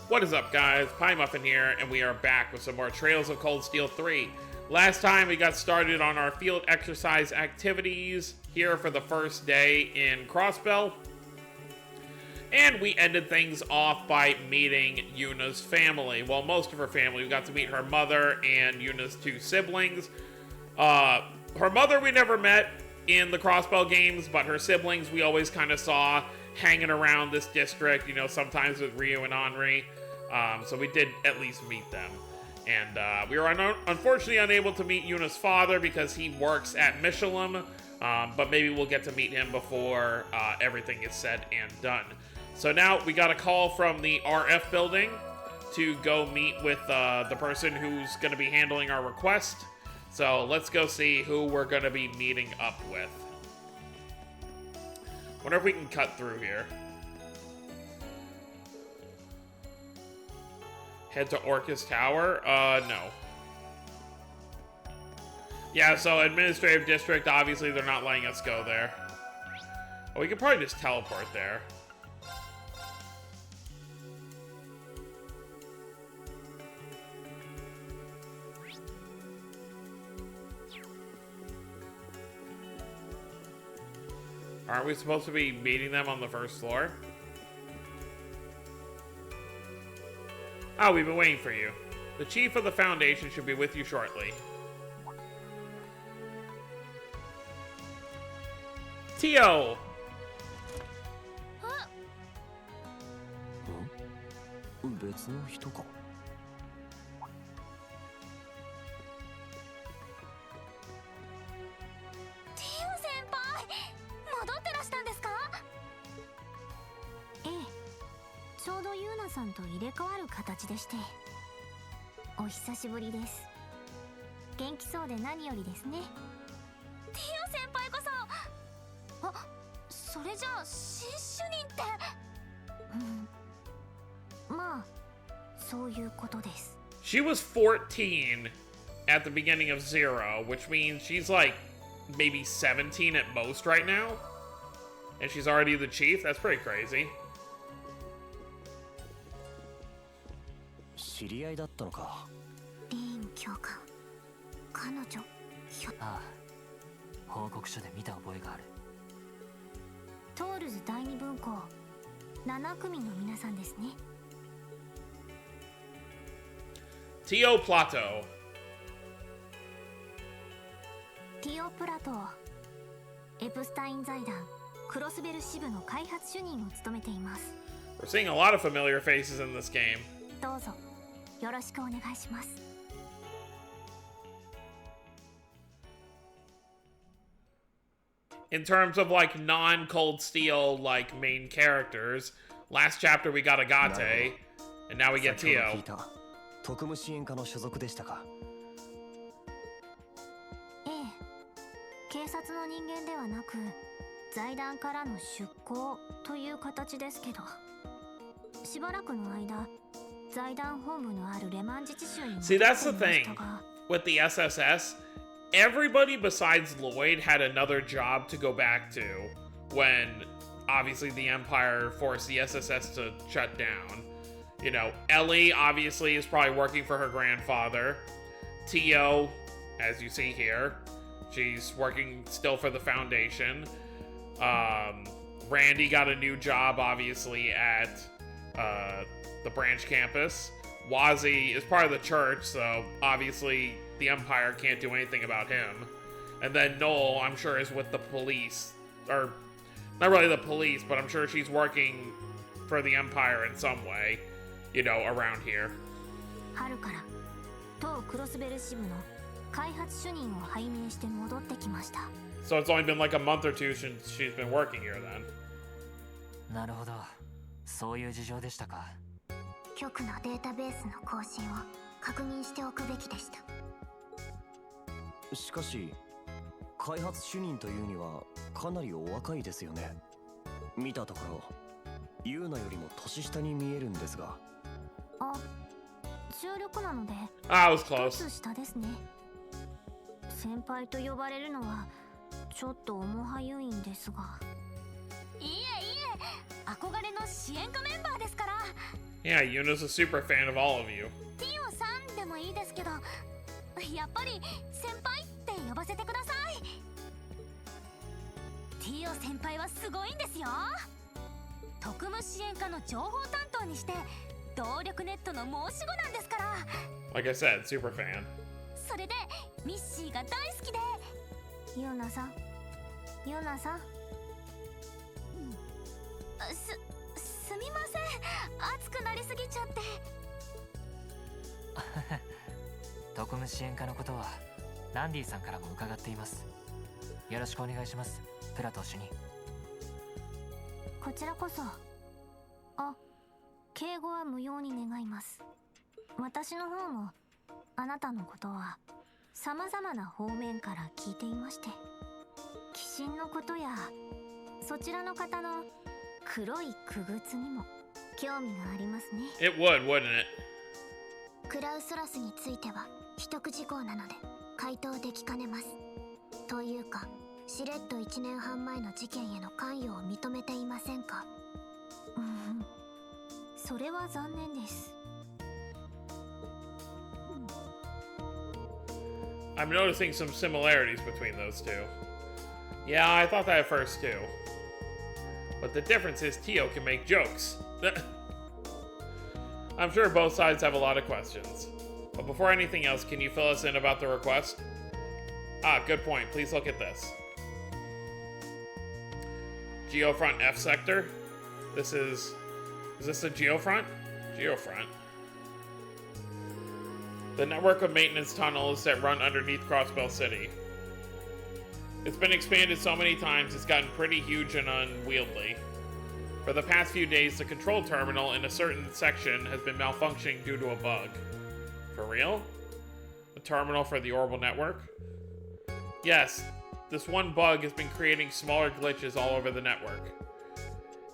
What is up, guys? Pie Muffin here, and we are back with some more Trails of Cold Steel 3. Last time we got started on our field exercise activities here for the first day in Crossbell. And we ended things off by meeting Yuna's family. Well, most of her family. We got to meet her mother and Yuna's two siblings. Her mother we never met in the Crossbell games, but her siblings we always kind of saw hanging around this district, you know, sometimes with Ryu and Henri. So we did at least meet them. And we were unfortunately unable to meet Yuna's father because he works at Michelin, but maybe we'll get to meet him before everything is said and done. So now we got a call from the RF building to go meet with the person who's going to be handling our request. So let's go see who we're going to be meeting up with. Wonder if we can cut through here. Head to Orcus Tower? No. Yeah, so Administrative District, obviously they're not letting us go there. Oh, we could probably just teleport there. Aren't we supposed to be meeting them on the first floor? Oh, we've been waiting for you. The chief of the Foundation should be with you shortly. Tio! She was 14 at the beginning of Zero, which means she's like maybe 17 at most right now. And she's already the chief? That's pretty crazy. Tio Plato. Tio Plato. エプスタイン財団クロスベル支部の開発主任を務めています。 We're seeing a lot of familiar faces in this game. どうぞよろしくお願いします。 In terms of like non-Cold Steel like main characters, last chapter we got Agate, and now we get Tio. 特務支援課の所属でしたか。ええ、警察の人間ではなく財団からの出向という形ですけど、しばらくの間財団本部のあるレマン自治州に。 See, that's the thing with the SSS. Everybody besides Lloyd had another job to go back to when obviously the Empire forced the SSS to shut down. You know, Ellie obviously is probably working for her grandfather. Tio, as you see here, she's working still for the Foundation. Randy got a new job obviously at the branch campus. Wazi is part of the church, so obviously the Empire can't do anything about him. And then Noel, I'm sure, is with the police. Or, not really the police, but I'm sure she's working for the Empire in some way, you know, around here. 春から当クロスベル支部の開発主任を拝命して戻ってきました。 So it's only been like a month or two since she's been working here then. なるほど、そういう事情でしたか。局のデータベースの更新を確認しておくべきでした。しかし、開発主任というにはかなりお若いですよね。見たところ、ユーナよりも年下に見えるんですが。あ、中力なので。Ah, it was close. 一つ下ですね。先輩と呼ばれるのはちょっと重はゆいんですが。いえいえ、憧れの支援課メンバーですから。Yeah, Yuna's a super fan of all of you. ティオさんでもいいですけど、やっぱり先輩って呼ばせてください。ティオ先輩はすごいんですよ。特務支援課の情報担当にして動力ネットの申し子なんですから。 Like I said, super fan. それでミッシーが大好きで。ユナさん、ユナさん、すみません、熱くなりすぎちゃって。特務支援課のことはランディさんからも伺っています。よろしくお願いします、プラト主任。こちらこそ。あ、敬語は無用に願います。私の方もあなたのことは様々な方面から聞いていまして、鬼神のことやそちらの方の黒い傀儡にも興味がありますね。 It would, wouldn't it? クラウソラスについては秘匿事項なので回答できかねます。というかしれっと1年半前の事件への関与を認めていませんか？それは残念です。 I'm noticing some similarities between those two. Yeah, I thought that at first too. But the difference is Tio can make jokes. I'm sure both sides have a lot of questions. But before anything else, can you fill us in about the request? Ah, good point. Please look at this. Geofront F sector. Is this a geofront? Geofront. The network of maintenance tunnels that run underneath Crossbell City. It's been expanded so many times it's gotten pretty huge and unwieldy. For the past few days, the control terminal in a certain section has been malfunctioning due to a bug. For real? A terminal for the orbital network? Yes, this one bug has been creating smaller glitches all over the network.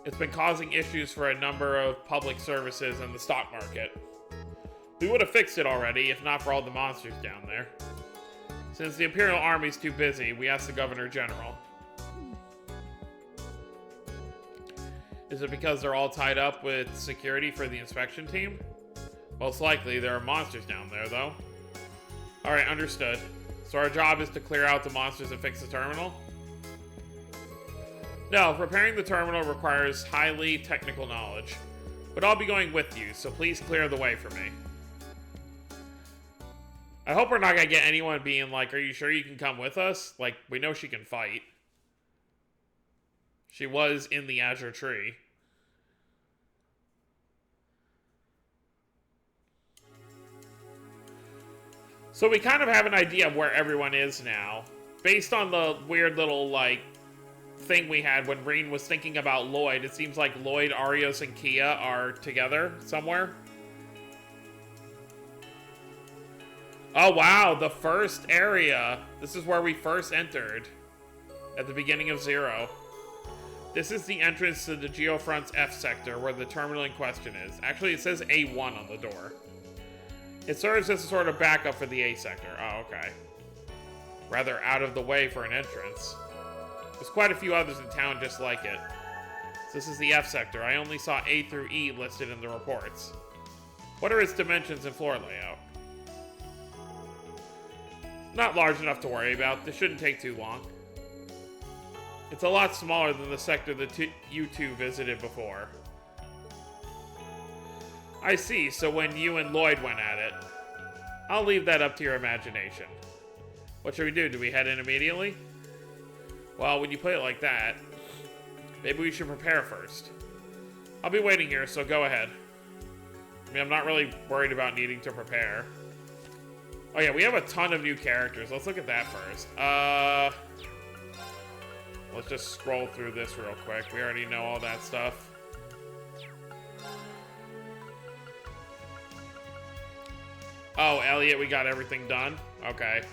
It's been causing issues for a number of public services and the stock market. We would have fixed it already if not for all the monsters down there. Since the Imperial Army's too busy, we asked the Governor General. Is it because they're all tied up with security for the inspection team? Most likely there are monsters down there, though. Alright, understood. So our job is to clear out the monsters and fix the terminal? No, repairing the terminal requires highly technical knowledge. But I'll be going with you, so please clear the way for me. I hope we're not gonna get anyone being like, are you sure you can come with us? Like, we know she can fight. She was in the Azure Tree. So we kind of have an idea of where everyone is now. Based on the weird little, like, thing we had when Reen was thinking about Lloyd, it seems like Lloyd, Arios, and Kia are together somewhere. Oh wow, the first area. This is where we first entered. At the beginning of Zero. This is the entrance to the Geofront's F sector where the terminal in question is. Actually, it says A1 on the door. It serves as a sort of backup for the A sector. Oh, okay. Rather out of the way for an entrance. There's quite a few others in town just like it. So this is the F sector. I only saw A through E listed in the reports. What are its dimensions and floor layout? Not large enough to worry about. This shouldn't take too long. It's a lot smaller than the sector that you two visited before. I see, so when you and Lloyd went at it. I'll leave that up to your imagination. What should we do? Do we head in immediately? Well, when you put it like that, maybe we should prepare first. I'll be waiting here, so go ahead. I mean, I'm not really worried about needing to prepare. Oh yeah, we have a ton of new characters. Let's look at that first. Let's just scroll through this real quick. We already know all that stuff. Oh, Elliot, we got everything done? Okay.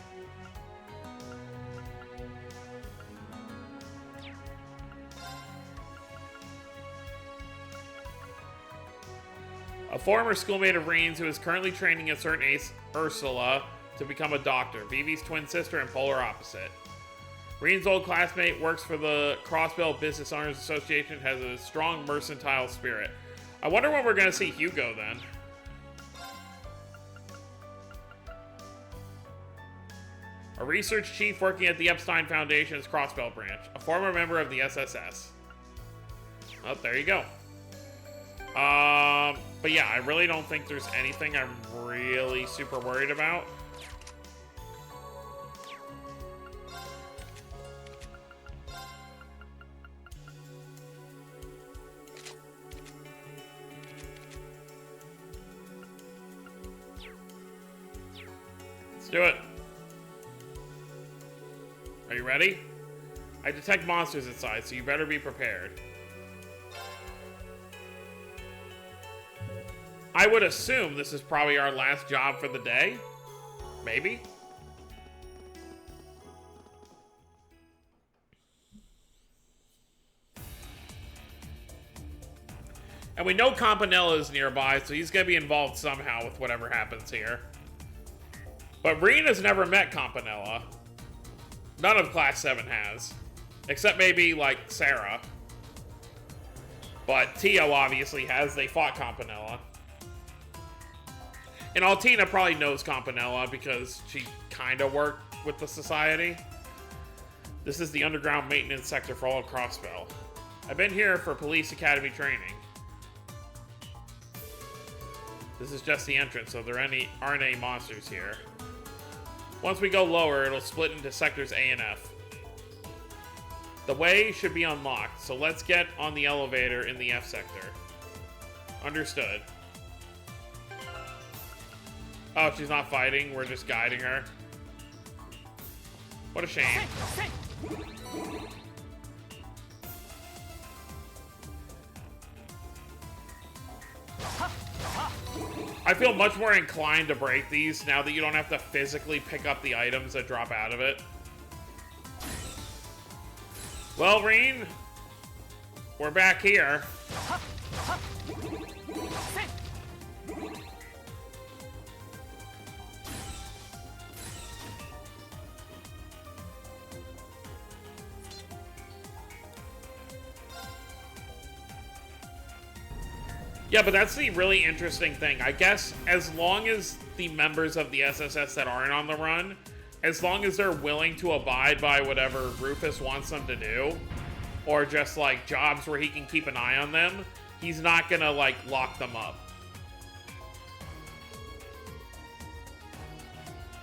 A former schoolmate of Reen's who is currently training at certain ace Ursula to become a doctor, Vivi's twin sister and polar opposite. Reen's old classmate works for the Crossbell Business Owners Association, has a strong mercantile spirit. I wonder when we're gonna see Hugo then. A research chief working at the Epstein Foundation's Crossbell branch. A former member of the SSS. Oh, there you go. But yeah, I really don't think there's anything I'm really super worried about. Let's do it. Are you ready? I detect monsters inside, so you better be prepared. I would assume this is probably our last job for the day. Maybe. And we know Campanella is nearby, so he's going to be involved somehow with whatever happens here. But Rena's never met Campanella. None of Class 7 has. Except maybe, like, Sarah. But Tio obviously has. They fought Campanella. And Altina probably knows Campanella because she kind of worked with the Society. This is the underground maintenance sector for all of Crossbell. I've been here for Police Academy training. This is just the entrance, so there aren't any monsters here. Once we go lower, it'll split into sectors A and F. The way should be unlocked, so let's get on the elevator in the F sector. Understood. Oh, she's not fighting. We're just guiding her. What a shame. I feel much more inclined to break these now that you don't have to physically pick up the items that drop out of it. Well, Reen, we're back here. Yeah, but that's the really interesting thing. I guess as long as the members of the SSS that aren't on the run, as long as they're willing to abide by whatever Rufus wants them to do, or just, like, jobs where he can keep an eye on them, he's not gonna, like, lock them up.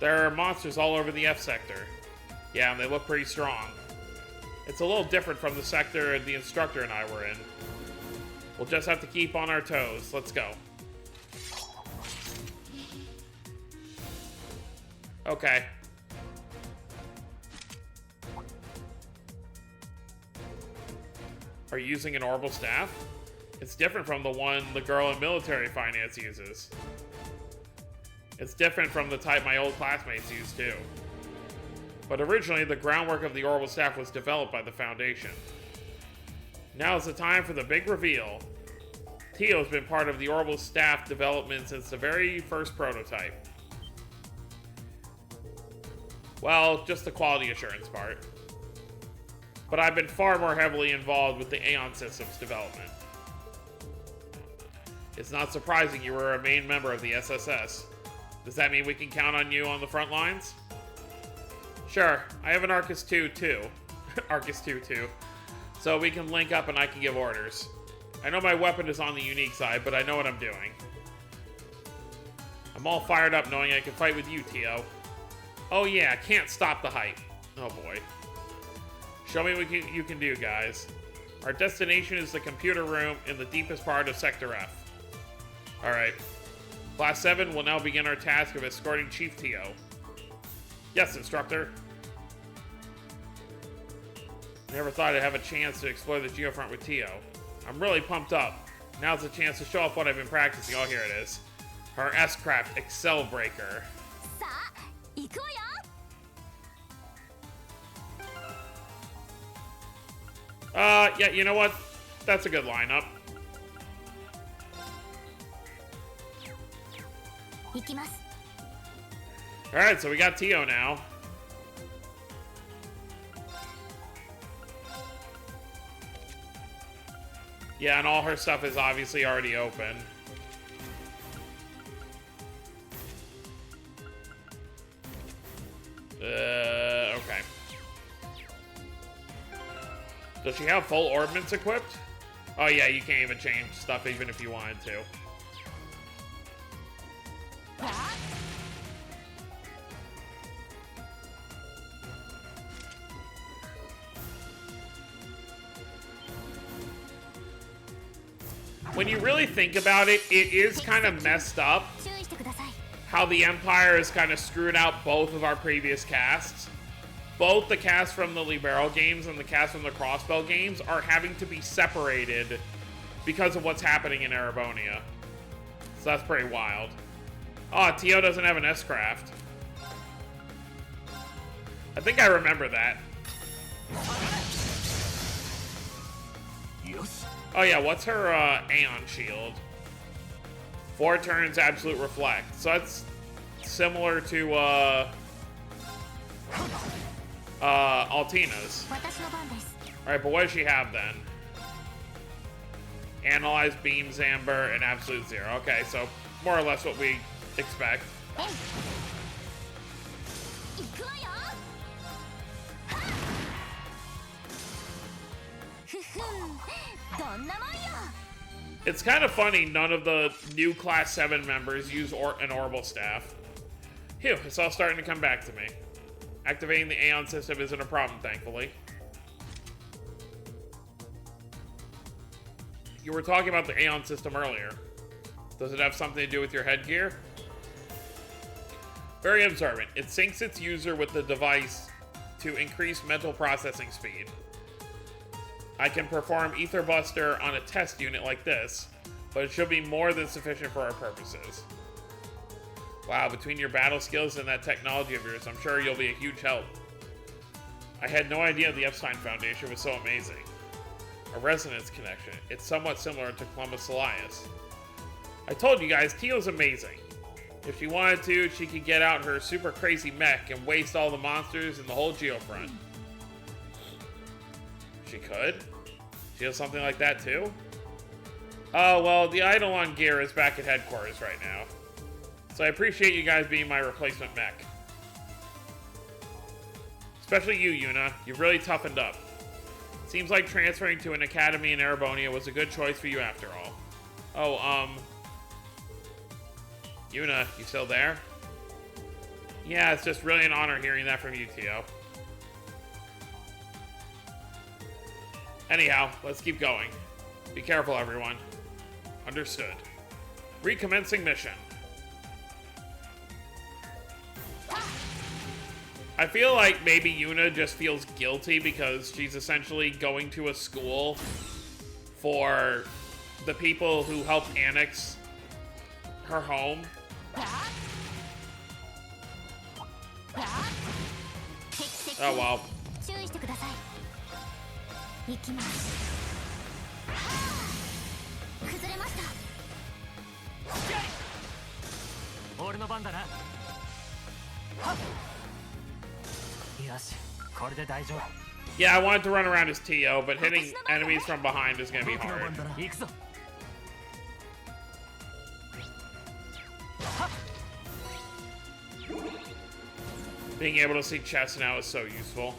There are monsters all over the F sector. Yeah, and they look pretty strong. It's a little different from the sector the instructor and I were in. We'll just have to keep on our toes. Let's go. Okay. Are you using an orbital staff? It's different from the one the girl in military finance uses. It's different from the type my old classmates used too. But originally, the groundwork of the orbital staff was developed by the Foundation. Now is the time for the big reveal. Tio's been part of the orbital staff development since the very first prototype. Well, just the quality assurance part. But I've been far more heavily involved with the Aeon Systems development. It's not surprising you were a main member of the SSS. Does that mean we can count on you on the front lines? Sure, I have an Arcus 2 too. Arcus 2 too. So we can link up and I can give orders. I know my weapon is on the unique side, but I know what I'm doing. I'm all fired up knowing I can fight with you, Tio. Oh yeah, can't stop the hype. Oh boy. Show me what you can do, guys. Our destination is the computer room in the deepest part of Sector F. Alright. Class 7 will now begin our task of escorting Chief Tio. Yes, instructor. Never thought I'd have a chance to explore the geofront with Tio. I'm really pumped up. Now's the chance to show off what I've been practicing. Oh, here it is. Her S-Craft Excel Breaker. Yeah, you know what? That's a good lineup. Alright, so we got Tio now. Yeah, and all her stuff is obviously already open. Okay. Does she have full ordnance equipped? Oh yeah, you can't even change stuff even if you wanted to. When you really think about it, it is kind of messed up how the Empire has kind of screwed out both of our previous casts. Both the cast from the Libero games and the cast from the Crossbell games are having to be separated because of what's happening in Erebonia. So that's pretty wild. Oh, Tio doesn't have an S-Craft. I think I remember that. Oh yeah, what's her Aeon Shield? 4 turns, Absolute Reflect. So that's similar to Altina's. Alright, but what does she have then? Analyze, Beam, Zamber, and Absolute Zero. Okay, so more or less what we expect. It's kind of funny none of the new Class 7 members use an Orbital Staff. Phew, it's all starting to come back to me. Activating the Aeon system isn't a problem, thankfully. You were talking about the Aeon system earlier. Does it have something to do with your headgear? Very observant. It syncs its user with the device to increase mental processing speed. I can perform Ether Buster on a test unit like this, but it should be more than sufficient for our purposes. Wow, between your battle skills and that technology of yours, I'm sure you'll be a huge help. I had no idea the Epstein Foundation was so amazing. A resonance connection. It's somewhat similar to Columbus Elias. I told you guys, Tio's amazing. If she wanted to, she could get out her super crazy mech and waste all the monsters in the whole Geofront. She could? She has something like that too? Oh, well, the Eidolon gear is back at headquarters right now. So I appreciate you guys being my replacement mech. Especially you, Yuna. You've really toughened up. Seems like transferring to an academy in Erebonia was a good choice for you after all. Oh, Yuna, you still there? Yeah, it's just really an honor hearing that from you, Tio. Anyhow, let's keep going. Be careful, everyone. Understood. Recommencing mission. I feel like maybe Yuna just feels guilty because she's essentially going to a school for the people who helped annex her home. Oh well. Yeah, I wanted to run around as Tio, but hitting enemies from behind is gonna be hard. Being able to see chests now is so useful.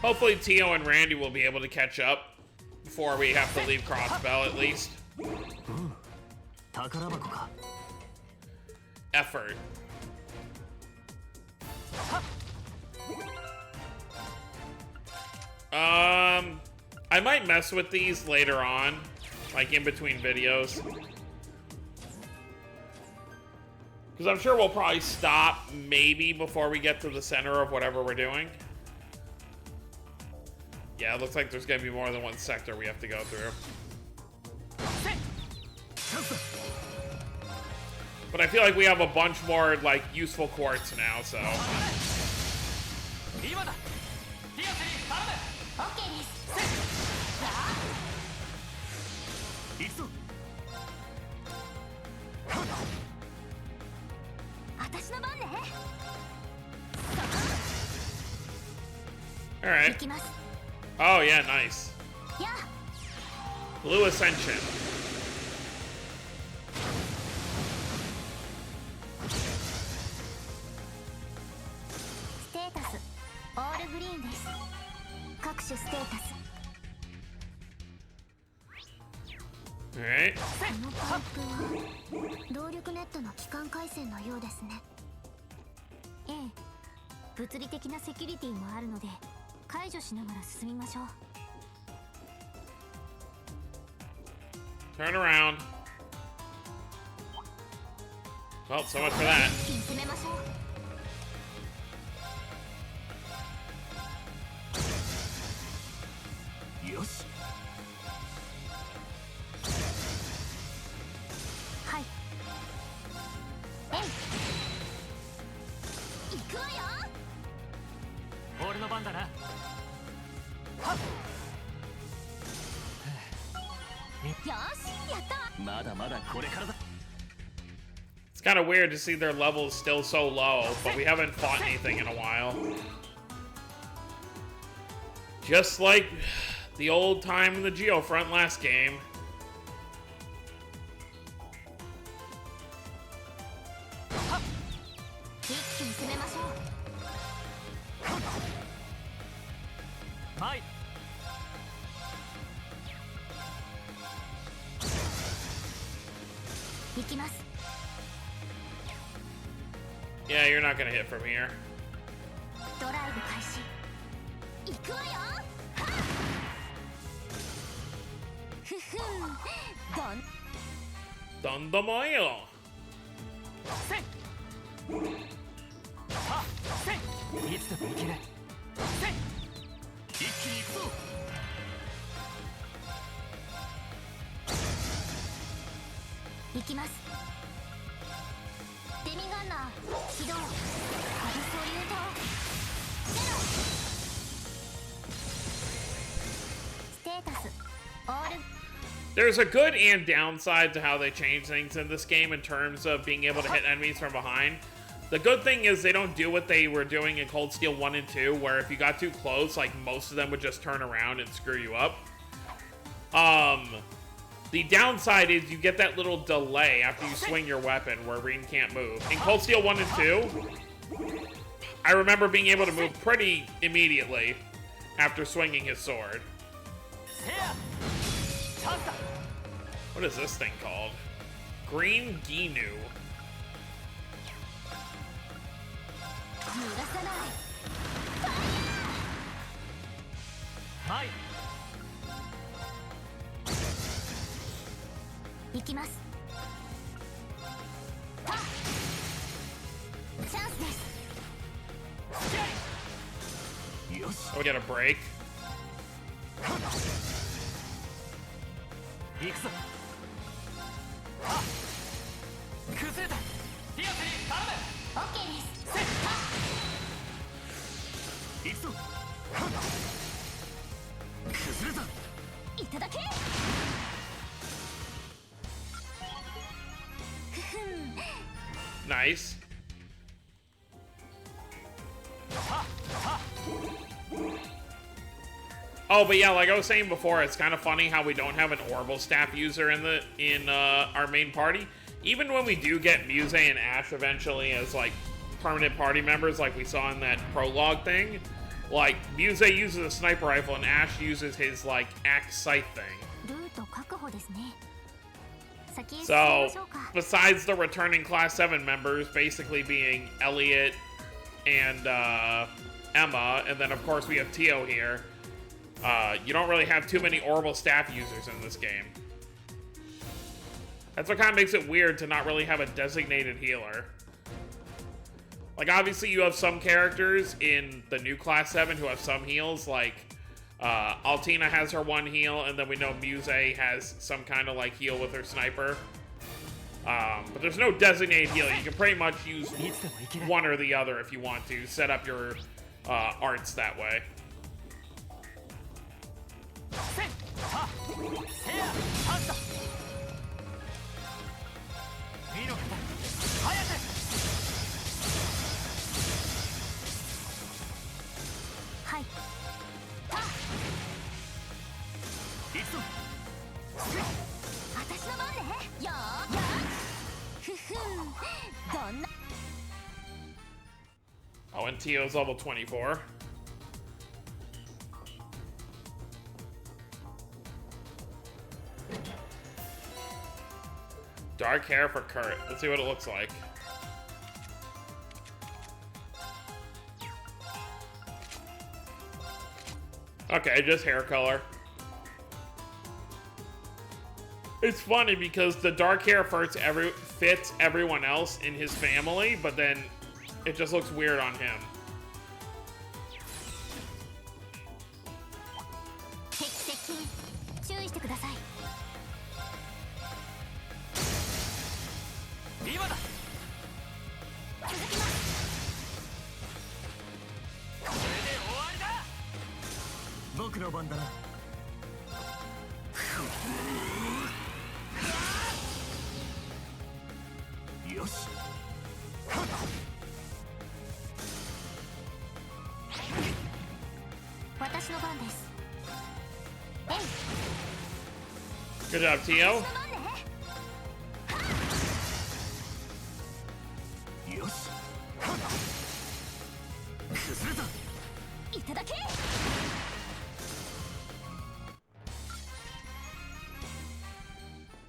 Hopefully Tio and Randy will be able to catch up before we have to leave Crossbell, at least. Effort. I might mess with these later on, like in between videos. Because I'm sure we'll probably stop maybe before we get to the center of whatever we're doing. Yeah, it looks like there's gonna be more than one sector we have to go through. But I feel like we have a bunch more, like, useful quartz now, so. 今だディアスに頼む OK です行くぞ。私の番ね Alright. 行きます Oh, yeah, nice. や Blue Ascension. ステータスオールグリーンです各種ステータス Alright. このパイプは動力ネットの基幹回線のようですねええ物理的なセキュリティもあるので解除しながら進みましょう Turn around. Well, so much for that. 一気に攻めましょう よし。はいえい行くわよ俺の番だなよしやったわまだまだこれからだ。 It's kind of weird to see their levels still so low, but we haven't fought anything in a while. Just like the old time in the Geofront last game. 一気に攻めましょう前 行きます Yeah, you're not gonna hit from here. ドライブ開始行くわよはっふふんどん Dondomoyo. せいはっせいいつでもいけるせい一気に行くぞ。行きますデミガンナー起動アブソリュートゼロステータスオール There's a good and downside to how they change things in this game in terms of being able to hit enemies from behind. The good thing is they don't do what they were doing in Cold Steel 1 and 2, where if you got too close, like, most of them would just turn around and screw you up. The downside is you get that little delay after you swing your weapon where Reen can't move. In Cold Steel 1 and 2, I remember being able to move pretty immediately after swinging his sword. せやチャンスだ What is this thing called? Green Ginu. 逃がさない前行きますはっチャンスですよし。 Oh, we get a break. 行くぞはっ崩れたディアスに頼む OK ですせいはっ行くぞ。崩れた。いただけふふん Nice. はっはっ Oh, but yeah, like I was saying before, it's kind of funny how we don't have an Orbital Staff user in our main party. Even when we do get Muse and Ash eventually as like permanent party members, like we saw in that prologue thing, like Muse uses a sniper rifle and Ash uses his like axe sight thing. ルート確保ですね先へ進み So ましょうか besides the returning Class 7 members, basically being Elliot and Emma, and then of course we have Tio here. You don't really have too many Orbital Staff users in this game. That's what kind of makes it weird to not really have a designated healer. Like, obviously you have some characters in the new Class 7 who have some heals, like, Altina has her one heal, and then we know Muse has some kind of, like, heal with her sniper. But there's no designated heal. You can pretty much use いつでもいける one or the other if you want to. Set up your arts that way. せっはせやはっと身の方早くはい。いつも私の番ね。よー。ふふん。どんな。 Oh, and Tio's level 24. Dark hair for Kurt. Let's see what it looks like. Okay, just hair color. It's funny because the dark hair fits everyone else in his family, but then it just looks weird on him. 敵接近。注意してください。今だ続きます。これで終わりだ僕の番だな。よし。 私の番です。えい。 Good job, Tio. 私の番ね。よし。崩れた。いただけ。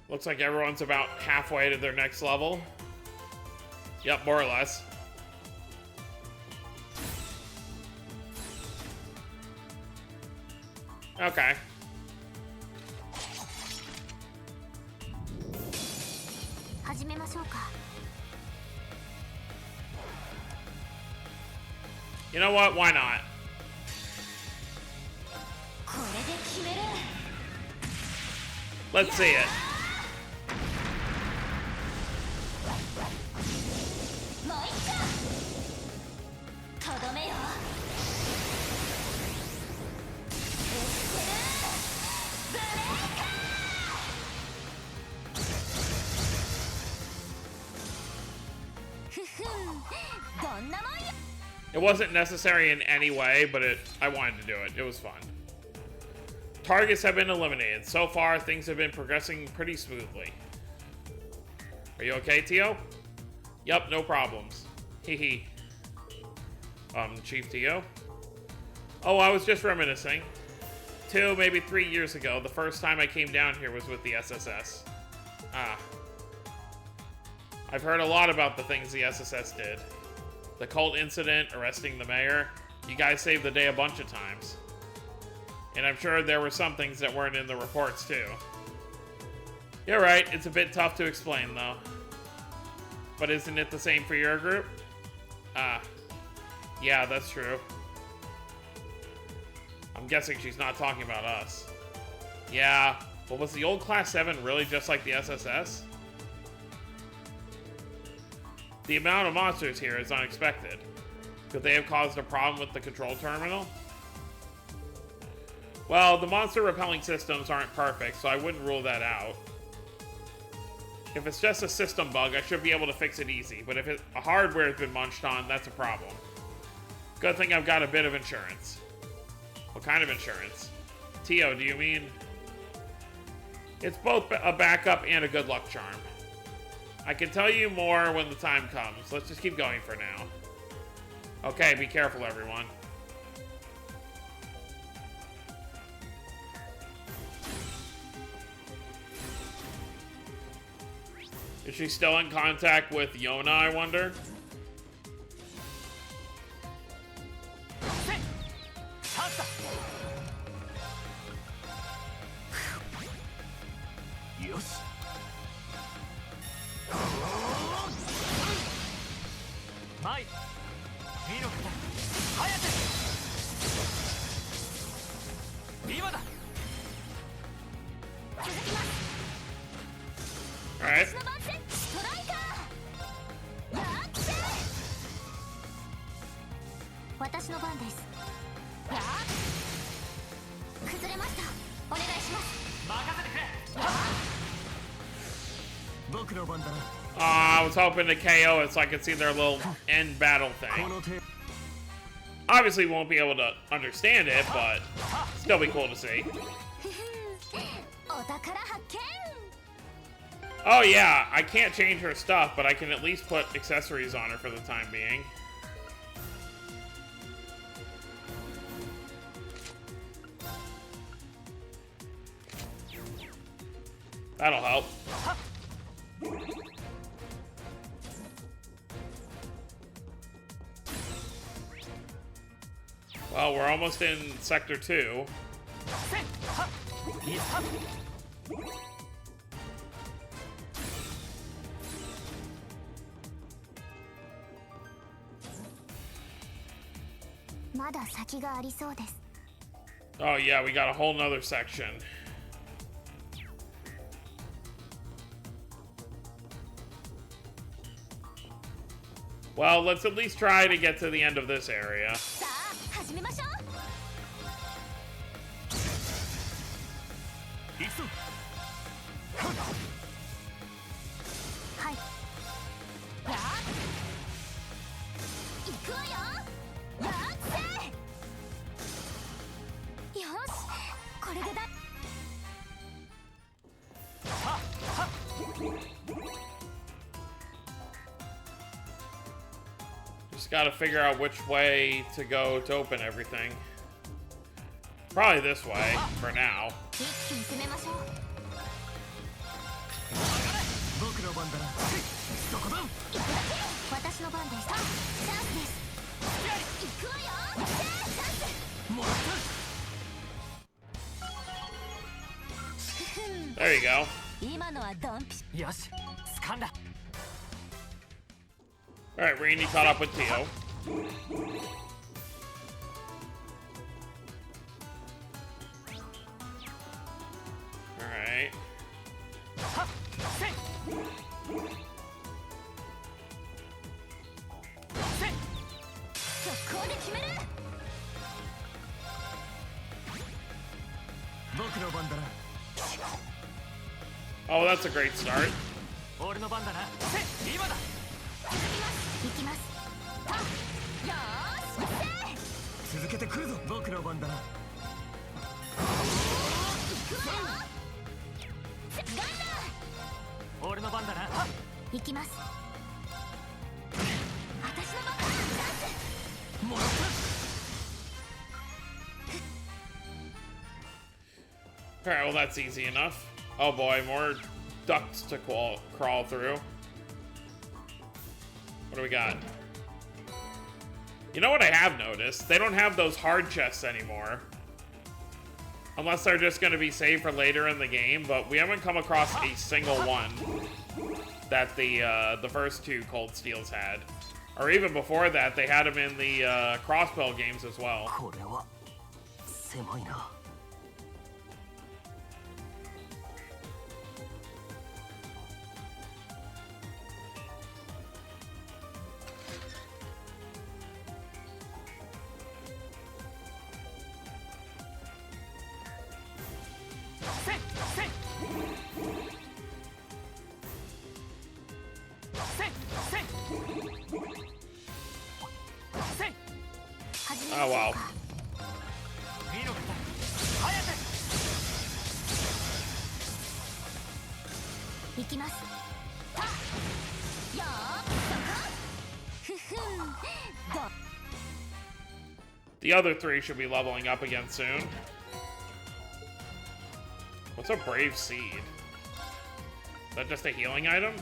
Looks like everyone's about halfway to their next level. Yep, more or less. Okay. 始めましょうか。 You know what? Why not? これで決める。 Let's see it. もう一回。とどめよ。エステルブレーカー。ふふん。どんなもんよ。 It wasn't necessary in any way, but I wanted to do it. It was fun. Targets have been eliminated. So far, things have been progressing pretty smoothly. Are you okay, Tio? Yep, no problems. Hehe. Chief Tio? Oh, I was just reminiscing. 2, maybe 3 years ago, the first time I came down here was with the SSS. Ah. I've heard a lot about the things the SSS did. The cult incident, arresting the mayor. You guys saved the day a bunch of times. And I'm sure there were some things that weren't in the reports, too. You're right, it's a bit tough to explain, though. But isn't it the same for your group? Ah. Yeah, that's true. I'm guessing she's not talking about us. Yeah, but was the old Class 7 really just like the SSS? The amount of monsters here is unexpected. Could they have caused a problem with the control terminal? Well, the monster repelling systems aren't perfect, so I wouldn't rule that out. If it's just a system bug, I should be able to fix it easy, but if a hardware has been munched on, that's a problem. Good thing I've got a bit of insurance. What kind of insurance? Tio, do you mean? It's both a backup and a good luck charm. I can tell you more when the time comes. Let's just keep going for now. Okay, be careful, everyone. Is she still in contact with Yona, I wonder? Yes. 前見ろ方早く今だ Alright. 私の番です。私の番です。やあ、崩れました。お願いします。任せてくれ。やあ、僕の番だな。I was hoping to KO it so I could see their little end battle thing. Obviously, won't be able to understand it, but still be cool to see. お宝発見。 Oh yeah, I can't change her stuff, but I can at least put accessories on her for the time being. That'll help. Well, we're almost in Sector 2. Oh yeah, we got a whole nother section. Well, let's at least try to get to the end of this area. Just gotta figure out which way to go to open everything. Probably this way, for now. There you go. Alright, Randy caught up with Tio. Alright. Oh, that's a great start. Alright, well that's easy enough. Oh boy, more ducts to crawl through. What do we got? You know what I have noticed? They don't have those hard chests anymore. Unless they're just going to be saved for later in the game, but we haven't come across a single one that the first two Cold Steels had. Or even before that, they had them in the Crossbell games as well. Oh wow. The other three should be leveling up again soon. What's a Brave Seed? Is that just a healing item?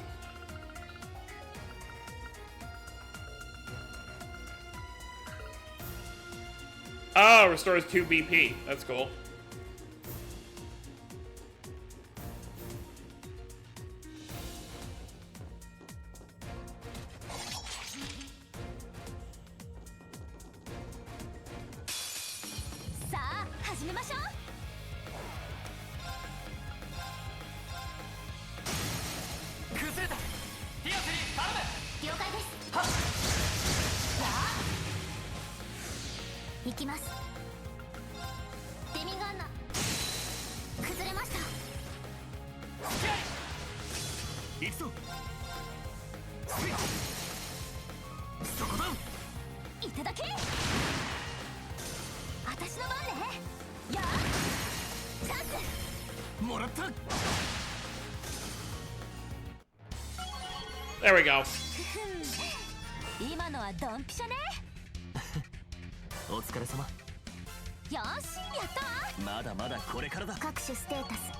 Oh, restores 2 BP. That's cool. 行きます。デミガンナ崩れました。行くぞ。そこだ。いただけ。私の番ね。やあチャンス。もらった。 There we go. 今のはドンピシャね。お疲れ様。よし、やったまだまだこれからだ。各種ステータス。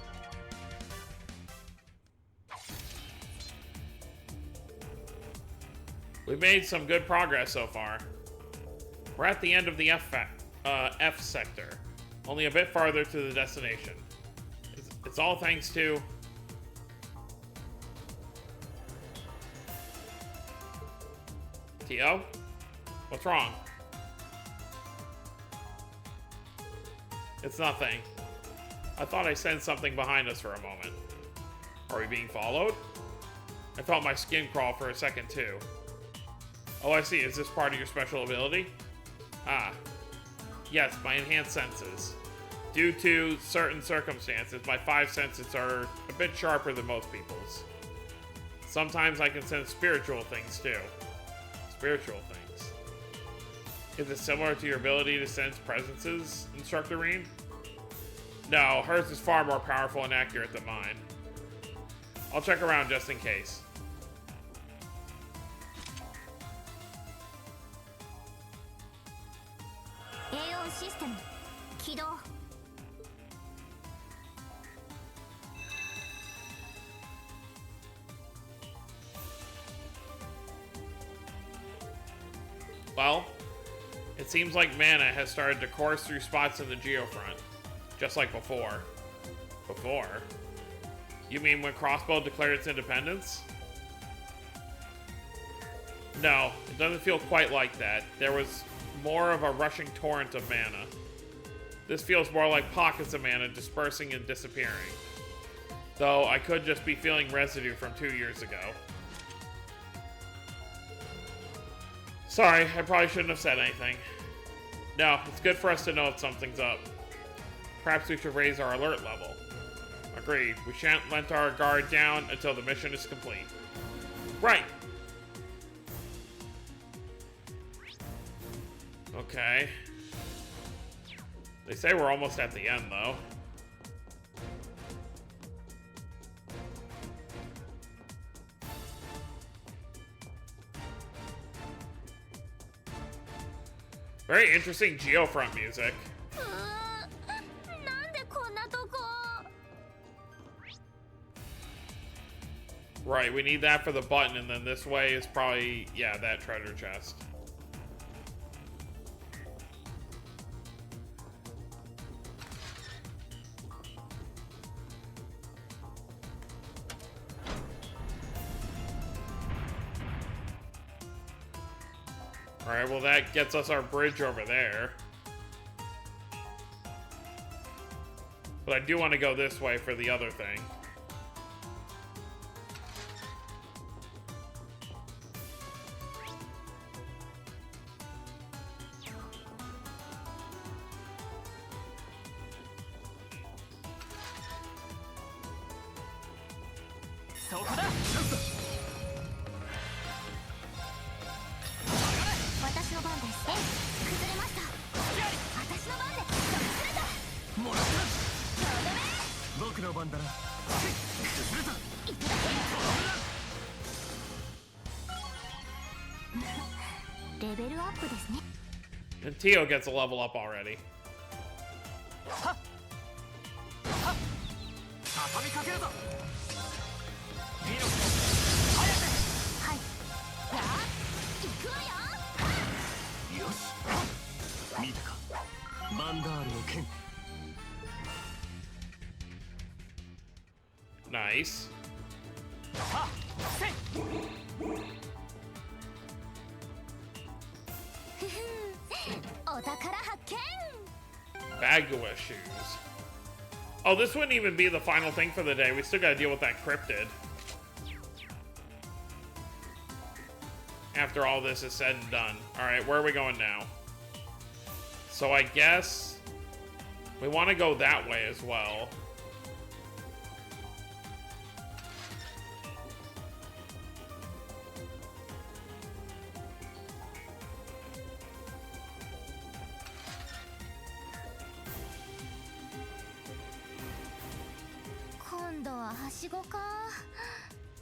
We've made some good progress so far. We're at the end of the F sector, only a bit farther to the destination. It's all thanks to... Tio? What's wrong? It's nothing. I thought I sensed something behind us for a moment. Are we being followed? I felt my skin crawl for a second too. Oh, I see. Is this part of your special ability? Ah. Yes, my enhanced senses. Due to certain circumstances, my 5 senses are a bit sharper than most people's. Sometimes I can sense spiritual things too. Spiritual things. Is it similar to your ability to sense presences, Instructor Reen? No, hers is far more powerful and accurate than mine. I'll check around just in case. Aeon system 起動。 Well, it seems like mana has started to course through spots in the geofront, just like before. Before? You mean when Crossbow declared its independence? No, it doesn't feel quite like that. There was more of a rushing torrent of mana. This feels more like pockets of mana dispersing and disappearing. Though I could just be feeling residue from 2 years ago. Sorry, I probably shouldn't have said anything. No, it's good for us to know if something's up. Perhaps we should raise our alert level. Agreed. We shan't let our guard down until the mission is complete. Right! Okay. They say we're almost at the end, though. Very interesting geofront music. なんでこんなとこ。 Right, we need that for the button, and then this way is probably, yeah, that treasure chest. Alright, well that gets us our bridge over there. But I do want to go this way for the other thing. And Tio gets a level up already. Nice. Bagua shoes. Oh, this wouldn't even be the final thing for the day. We still gotta deal with that cryptid. After all this is said and done. Alright, where are we going now? So I guess we want to go that way as well.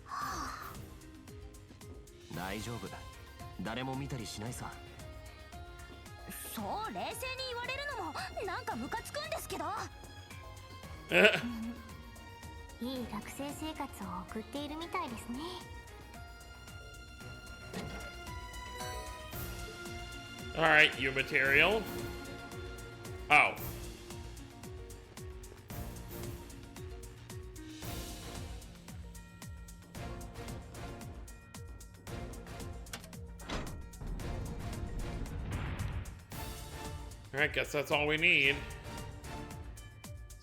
Ha. 大丈夫。誰も見たりしないさ。そう冷静に言われるのもなんかムカつくんですけど。いい学生生活を送っているみたいですね。Alright, you material. Oh. Alright, guess that's all we need.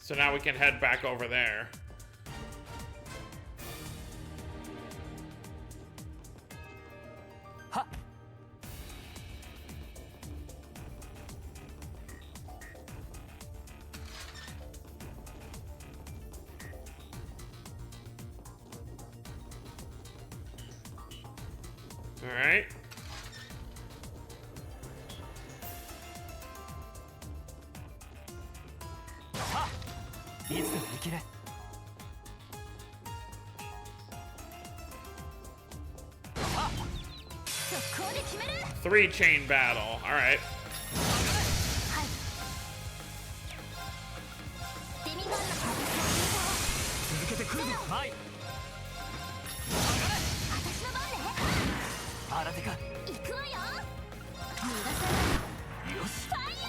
So now we can head back over there. Ha! Alright. Ha! いつでもいける。速攻で決める。 Three chain battle. Alright. はい。デミガンのパブ続けてくるぞ。はい。私の番ね。新手か。行くわよ。逃がさない。よし。ファイヤ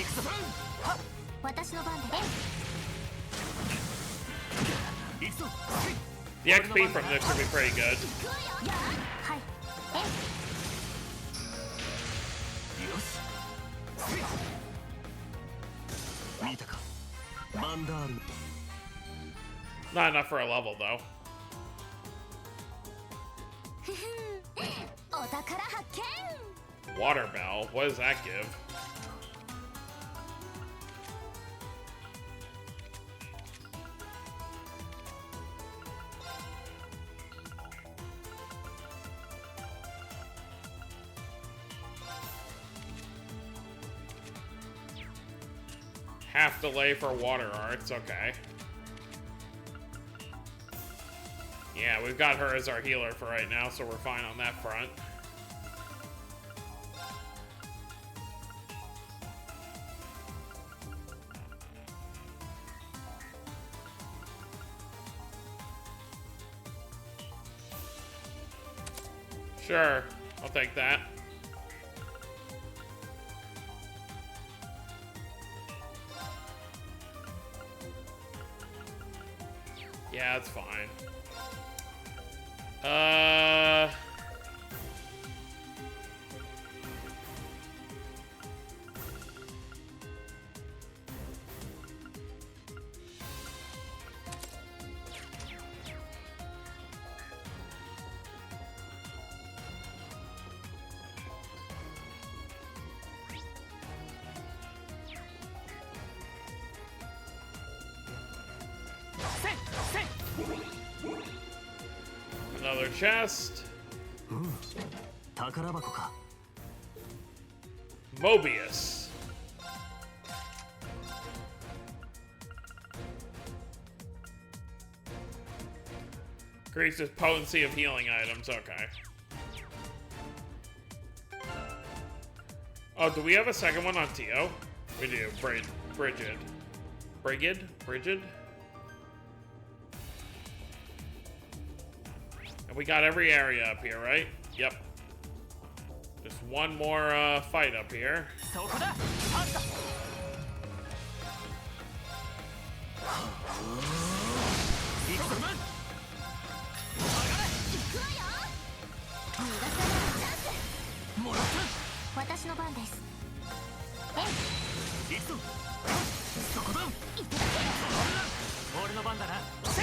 行くぞ。はっ。ー。私の番で。行くぞ。 The XP from this should be pretty good. 行くわよ。はい。よし。見たか。バンダール。 Not enough for a level, though. お宝発見。 Water bell. What does that give? Half delay for water arts, okay. Yeah, we've got her as our healer for right now, so we're fine on that front. Sure, I'll take that. Yeah, that's fine. Another chest. 宝箱か。 Mobius. Increases potency of healing items. Okay. Oh, do we have a second one on Tio? We do. Brigid. Brigid? And we got every area up here, right? Yep. Just one more fight up here. そこだ。パンダ。行くぞ。行くわよ。逃がさないチャンス。もらった。私の番です。行くぞ。そこだ。いただ俺の番だな。け。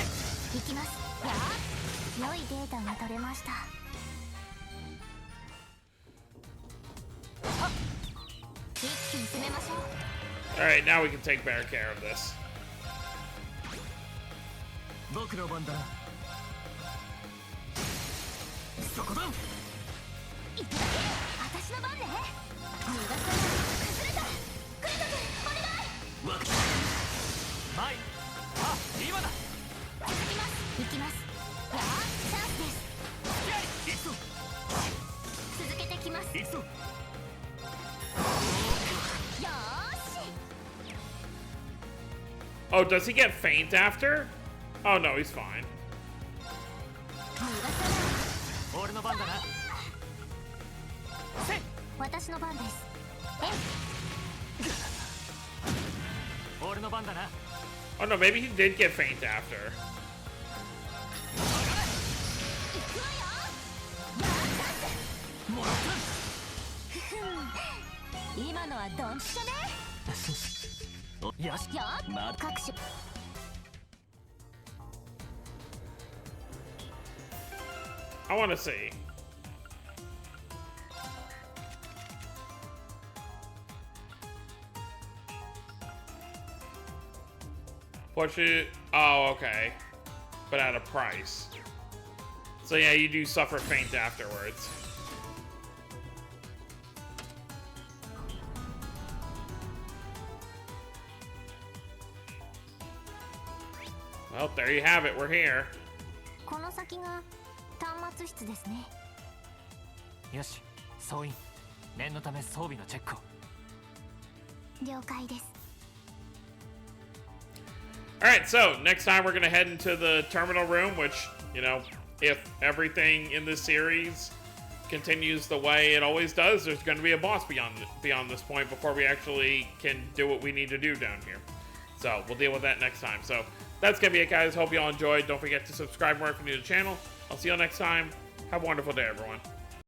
行きます。やあ。良いデータが取れました。Alright, now we can take better care of this. 僕の番だな。そこだ。行くだけ私の番ね。逃がさない。崩れた。クレタ君お願い。わっ。前。あ、今だ。続きます。行きます。わあ、チャンスです。行くぞ。続けてきます。行くぞ。よーし。 Oh, does he get faint after? Oh no, he's fine. 逃がさない。俺の番だな。せい。私の番です。俺の番だな。 Oh no, maybe he did get faint after. 行くわよ。わあ、チャンス。もらっふふん。今のはドンピシャね。た。よし。よま各種 I want to see. Push it. Oh, okay. But at a price. So yeah, you do suffer faint afterwards. Well, there you have it. We're here. この先が端末室ですね。よし、総員。念のため装備のチェックを。了解です。 Alright, so next time we're going to head into the terminal room, which, you know, if everything in this series continues the way it always does, there's going to be a boss beyond this point before we actually can do what we need to do down here. So we'll deal with that next time. So that's going to be it, guys. Hope you all enjoyed. Don't forget to subscribe more if you're new to the channel. I'll see you all next time. Have a wonderful day, everyone.